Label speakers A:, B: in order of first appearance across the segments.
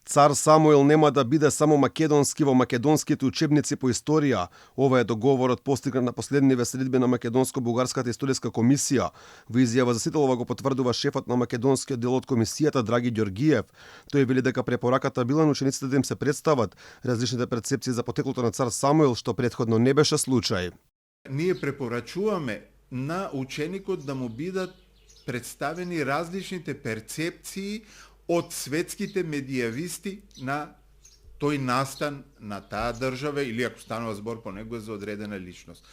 A: Цар Самуил нема да биде само македонски во македонските учебници по историја. Ова е договорот постигнат на последниве средби на Македонско-бугарската историска комисија. Во изјава за Сителова го потврдува шефот на македонскиот дел од комисијата Драги Ѓоргиев. Тој вели дека препораката била на учениците да им се представат различните перцепции за потеклото на цар Самуил, што претходно не беше случај.
B: Ние препорачуваме на ученикот да му бидат представени различните перцепции од светските медијависти на тој настан на таа држава, или ако станува збор по него за одредена личност.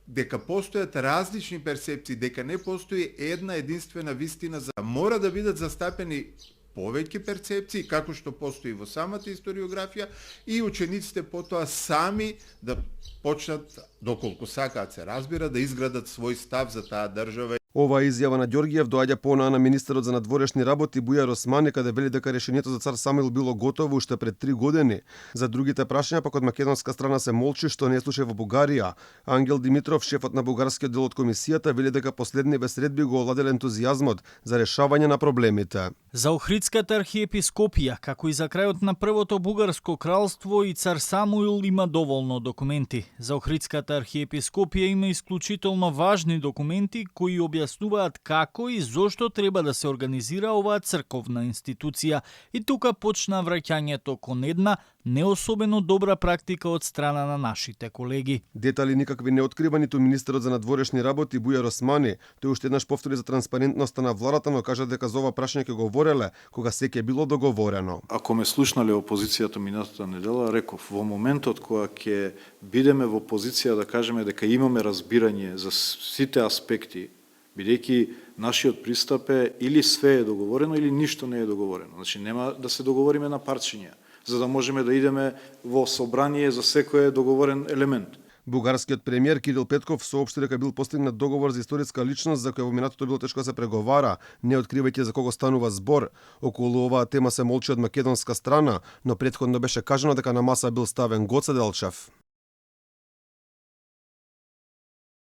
B: Дека постојат различни перцепции, дека не постои една единствена вистина, мора да бидат застапени повеќе перцепции, како што постои во самата историографија, и учениците потоа сами да почнат, доколку сакаат се разбира, да изградат свој став за таа држава.
A: Оваа изјава на Ѓоргиев доаѓа понаа на министерот за надворешни работи Бујар Османи, каде вели дека решението за цар Самуил било готово уште пред 3 години. За другите прашања пак од македонска страна се молчи, што не е случај во Бугарија. Ангел Димитров, шефот на бугарскиот дел од комисијата, вели дека последниве средби го оладил ентузијазмот за решавање на проблемите.
C: За Охридската архиепископија, како и за крајот на првото бугарско кралство, и цар Самуил има доволно документи. За Охридската архиепископија има исклучително важни документи кои објаснуваат како и зошто треба да се организира оваа црковна институција. И тука почна враќањето кон една не особено добра практика од страна на нашите колеги.
A: Детали никакви не открива ниту министерот за надворешни работи Бујар Османи. Тој уште еднаш повтори за транспарентноста на владата, но кажа дека за ова прашање ќе говореле кога сеќе било договорено.
D: Ако ме слушнале опозицијата минатата недела, реков во моментот кога ќе бидеме во позиција да кажеме дека имаме разбирање за сите аспекти, бидејќи нашиот пристап е или све е договорено или ништо не е договорено. Значи нема да се договориме на парчиња, за да можеме да идеме во собрание за секој договорен елемент.
A: Бугарскиот премиер Кирил Петков соопшти дека бил постигнат договор за историска личност за која во минатото било тешко да се преговара, не откривајќи за кого станува збор. Околу оваа тема се молчи од македонска страна, но претходно беше кажано дека на маса бил ставен Гоце Делчев.